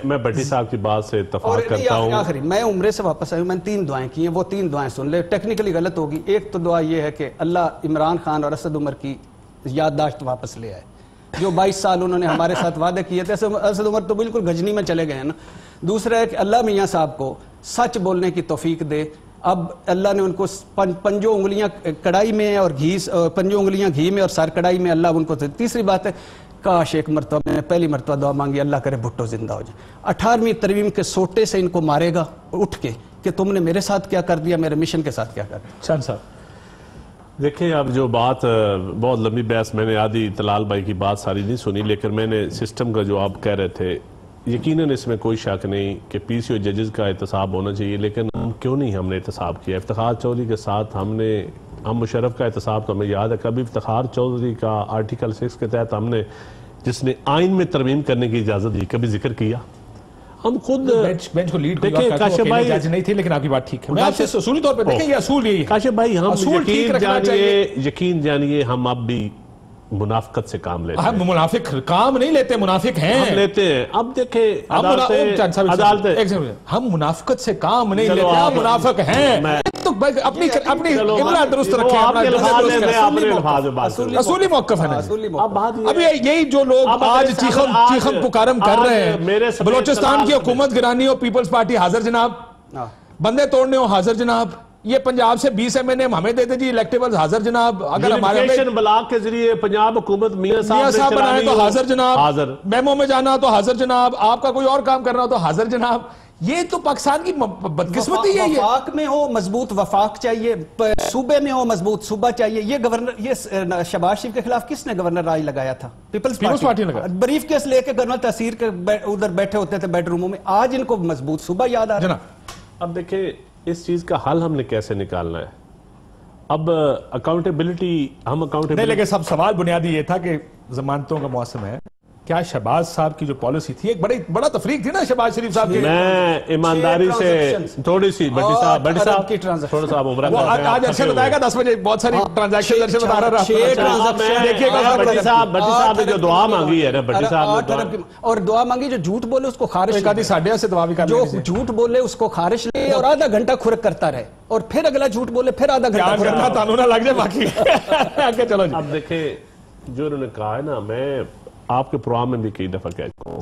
میں بھٹی صاحب کی بات سے اتفاق کرتا ہوں. آخری میں عمرے سے واپس آئی، میں نے 3 دعائیں کی ہیں، وہ 3 دعائیں سن لے. ٹیکنیکلی غلط ہوگی. ایک تو دعا یہ ہے کہ اللہ عمران خان اور اسد عمر کی یادداشت واپس لے آئے، جو 22 سال انہوں نے ہمارے ساتھ وعدے کیے تھے. اسد عمر تو بالکل گجنی میں چلے گئے ہیں نا. دوسرا ہے کہ اللہ میاں صاحب کو سچ بولنے کی توفیق دے. اب اللہ نے ان کو پنجوں انگلیاں کڑائی میں اور پنجوں انگلیاں گھی میں اور سر کڑائی میں اللہ ان کو. تیسری بات ہے کاش ایک مرتبہ میں پہلی مرتبہ دعا مانگی اللہ کرے بھٹو زندہ ہو جائے. 18ویں ترمیم کے سوٹے سے ان کو مارے گا اٹھ کے کہ تم نے میرے ساتھ کیا کر دیا، میرے مشن کے ساتھ کیا کر دیا. شان صاحب دیکھیں اب جو بات بہت لمبی بحث، میں نے آدھی طلال بھائی کی بات ساری نہیں سنی، لیکن میں نے سسٹم کا جو آپ کہہ رہے تھے یقیناً اس میں کوئی شک نہیں کہ پی سی او ججز کا احتساب ہونا چاہیے، لیکن کیوں نہیں ہم نے احتساب کیا؟ افتخار چودھری کے ساتھ ہم مشرف کا احتساب تو ہمیں یاد ہے. کبھی افتخار چودھری کا آرٹیکل 6 کے تحت ہم نے جس نے آئین میں ترمیم کرنے کی اجازت دی کبھی ذکر کیا؟ ہم خود بینچ کو لیڈ دیکھیں کاشف بھائی جج نہیں تھے، لیکن آپ کی بات ٹھیک ہے. میں آپ سے اصولی طور پہ دیکھیں یہ اصول یہی ہے کاشف بھائی، ہم یقین جانیے ہم اب بھی منافقت سے کام لیتے ہیں. ہم منافق کام نہیں لیتے، منافق ہیں. ہم لیتے ہیں. اب دیکھیں ہم منافقت سے کام نہیں لیتے، ہم منافق ہیں. تو اپنی قبلہ درست رکھیں. اصولی موقف ہے. اب یہی جو لوگ آج چیخم پکارم کر رہے ہیں، بلوچستان کی حکومت گرانی ہو پیپلز پارٹی حاضر جناب، بندے توڑنے ہو حاضر جناب، یہ پنجاب سے 20 ایم این اے ہمیں دیتے جی الیکٹیبلز حاضر جناب، اگر ہمارے بلاک کے ذریعے پنجاب حکومت میاں صاحب بنائے تو حاضر جناب، میمو میں جانا تو حاضر جناب، آپ کا کوئی اور کام کرنا ہو تو حاضر جناب. یہ تو پاکستان کی بدقسمتی ہے. وفاق میں ہو مضبوط وفاق چاہیے، صوبے میں ہو مضبوط صوبہ چاہیے. یہ گورنر، یہ شہباز شریف کے خلاف کس نے گورنر راج لگایا تھا؟ پیپلز پارٹی نے. بریف کیس لے کے گورنر تحصیل کے ادھر بیٹھے ہوتے تھے بیڈ روموں میں. آج ان کو مضبوط صوبہ یاد آ رہا ہے. اب دیکھیں اس چیز کا حل ہم نے کیسے نکالنا ہے. اب اکاؤنٹیبلٹی نہیں، لیکن سب سوال بنیادی یہ تھا کہ ضمانتوں کا موسم ہے، کیا شہباز صاحب کی جو پالیسی تھی، ایک بڑا تفریق تھی نا شہباز شریف صاحب کی. میں ایمانداری سے تھوڑی سی بٹی صاحب تھوڑا سا عمرہ آج عرشد بتائے گا 10 بجے بہت ساری ٹرانزیکشن عرشد بتا رہا دیکھیے گا. بٹی صاحب نے جو دعا مانگی ہے نا، بٹی صاحب نے اور دعا مانگی جو جھوٹ بولے اس کو خارش، سے دعا بھی جو جھوٹ بولے اس کو خارش لے اور آدھا گھنٹہ کھرک کرتا رہے، اور پھر اگلا جھوٹ بولے پھر آدھا گھنٹہ کرنا تانوں نہ لگ جائے باقی. چلو جی. اب دیکھیں جو انہوں نے کہا ہے نا، میں آپ کے پروگرام میں بھی کئی دفعہ کہہ چکا ہوں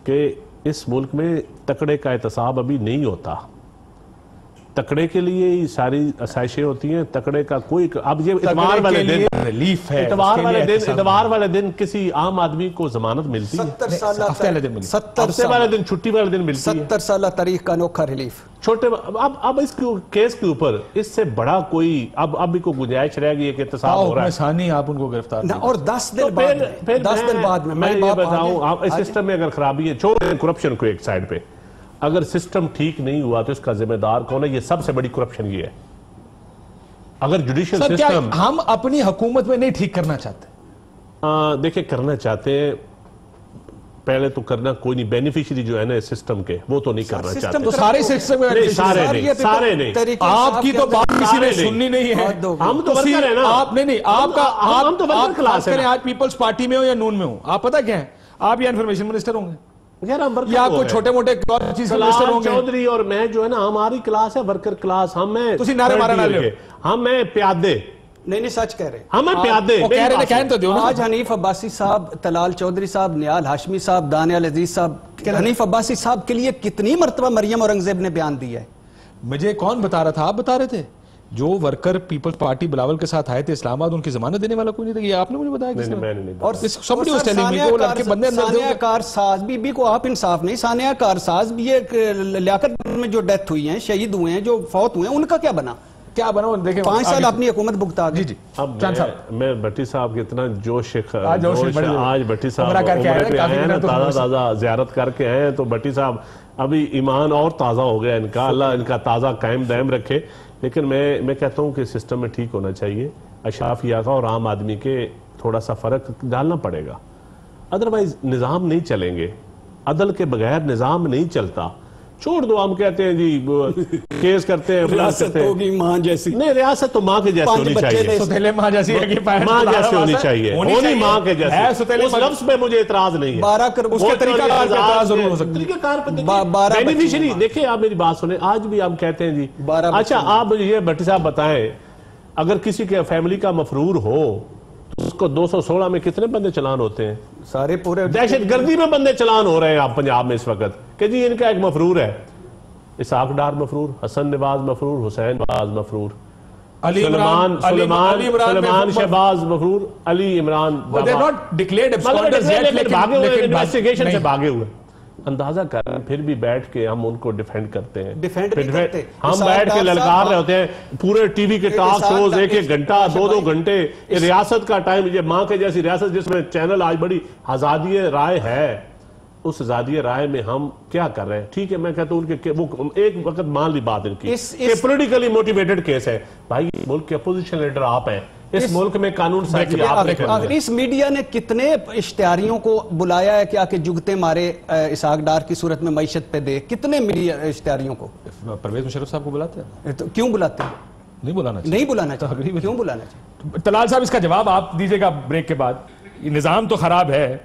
کہ اس ملک میں تکڑے کا احتساب ابھی نہیں ہوتا. تکڑے کے لیے ہی ساری آسائشیں ہوتی ہیں. تکڑے کا کوئی اب یہ اتوار والے دن ریلیف ہے، اتوار والے دن کسی عام آدمی کو ضمانت ملتی ہے. 70 والے دن چھٹی والے دن ملتی ہے. 70 سالہ تاریخ کا انوکھا ریلیف. چھوٹے اب اس کیس کے اوپر اس سے بڑا کوئی اب بھی کوئی گنجائش رہ گئی ہے کہ احتساب ہو رہا ہے. ثانی آپ ان کو گرفتار اور 10 دن بعد میں یہ بتاؤں اس سسٹم میں اگر خرابی ہے، چھوڑیں کرپشن کو ایک سائیڈ پہ، اگر سسٹم ٹھیک نہیں ہوا تو اس کا ذمہ دار کون ہے؟ یہ سب سے بڑی کرپشن یہ ہے. اگر جوڈیشل سسٹم ہم اپنی حکومت میں نہیں ٹھیک کرنا چاہتے، دیکھیں کرنا چاہتے ہیں، پہلے تو کرنا کوئی نہیں، بینیفیشری جو ہے نا سسٹم کے وہ تو نہیں کرنا چاہتے. تو سارے سسٹم سارے نہیں. آپ کی تو بات کسی نے سننی نہیں ہے. ہم تو ورکر ہیں نا. آپ نہیں، آپ کا ہم تو ورکر کلاس ہیں. آج پیپلز پارٹی میں ہو یا نون میں ہو، آپ پتہ کیا ہے، آپ یا انفارمیشن منسٹر ہوں گے یا کوئی چھوٹے موٹے چیز کے منسٹر ہوں گے. چودھری اور میں جو ہے نا ہماری کلاس ہے ورکر کلاس. ہم ہیں تسی نعرے مارے نہ لے، ہم ہیں پیادے. نہیں سچ کہہ رہے ہیں ہمیں پیادے کہنے تو دیو. آج حنیف عباسی صاحب، طلال چودھری صاحب، نیال ہاشمی صاحب، دانیال عزیز صاحب، حنیف عباسی صاحب کے لیے کتنی مرتبہ مریم اورنگزیب نے بیان دیا ہے. مجھے کون بتا رہا تھا؟ آپ بتا رہے تھے. جو ورکر پیپلز پارٹی بلاول کے ساتھ آئے تھے اسلام آباد، ان کی ضمانت دینے والا کوئی نہیں تھا. یہ آپ نے مجھے بتایا. اور ثانیہ کارساز بی بی کو آپ انصاف نہیں. ثانیہ کارساز بھی ایک لیاقت میں جو ڈیتھ ہوئی ہیں، شہید ہوئے ہیں، جو فوت ہوئے ہیں، ان کا کیا بنا؟ کیا بنا؟ دیکھیں 5 سال اپنی حکومت بھگتا گئی. جی اب میں بھٹی صاحب کی اتنا جوش آج بھٹی صاحب تازہ زیارت کر کے آئے ہیں، تو بھٹی صاحب ابھی ایمان اور تازہ ہو گیا ان کا. اللہ ان کا تازہ قائم دائم رکھے. لیکن میں کہتا ہوں کہ سسٹم میں ٹھیک ہونا چاہیے. اشرافیہ کا اور عام آدمی کے تھوڑا سا فرق ڈالنا پڑے گا، ادروائز نظام نہیں چلیں گے. عدل کے بغیر نظام نہیں چلتا. چھوڑ دو, ہم کہتے ہیں جی کیس کرتے ہیں, ریاست ہوگی ماں جیسی. نہیں, ریاست تو ماں کے جیسی ہونی چاہیے, ستیلے ماں جیسی ہے کہ ماں جیسی ہونی چاہیے, ہونی ماں کے جیسی. اس لفظ پہ مجھے اعتراض نہیں ہے, 12 کروڑ اس کے طریقہ کار پہ اعتراض ضرور ہو سکتا ہے. طریقہ کار پہ بینیفیشری دیکھیں, آپ میری بات سنیں, آج بھی ہم کہتے ہیں جی. اچھا آپ مجھے یہ بھٹی صاحب بتائیں, اگر کسی کے فیملی کا مفرور ہو اس کو 216 میں کتنے بندے چلان ہوتے ہیں؟ سارے پورے دہشت گردی میں بندے چلان ہو رہے ہیں آپ پنجاب میں اس وقت کہ جی ان کا ایک مفرور ہے, اسحاق ڈار مفرور, حسن نواز مفرور, حسین نواز مفرور, سلیمان شہباز مفرور, علی عمران انویسٹیگیشن سے بھاگے ہوئے. اندازہ کریں پھر بھی بیٹھ کے ہم ان کو ڈیفینڈ کرتے ہیں, ہم بیٹھ کے للکار رہے ہوتے ہیں, پورے ٹی وی کے ٹاک شوز 1-1 گھنٹہ 2-2 گھنٹے, ریاست کا ٹائم, یہ ماں کے جیسی ریاست جس میں چینل آج بڑی آزادی رائے ہے, اس آزادی رائے میں ہم کیا کر رہے ہیں؟ ٹھیک ہے, میں کہتا ہوں کہ وہ ایک وقت مان لی بات ان کی کہ پولیٹیکلی موٹیویٹڈ کیس ہے. بھائی ملک کے اپوزیشن لیڈر آپ ہیں, اس ملک میں قانون سازی آپ نے کرنی ہے. اس میڈیا نے کتنے اشتہاریوں کو بلایا ہے کہ جگتے مارے اسحاق ڈار کی صورت میں معیشت پہ دے, کتنے میڈیا اشتہاریوں کو پرویز مشرف صاحب کو بلاتے ہیں؟ کیوں بلاتے ہیں؟ نہیں بلانا چاہیے, نہیں بلانا چاہیے, کیوں بلانا چاہیے؟ طلال صاحب اس کا جواب آپ دیجئے گا بریک کے بعد. یہ نظام تو خراب ہے,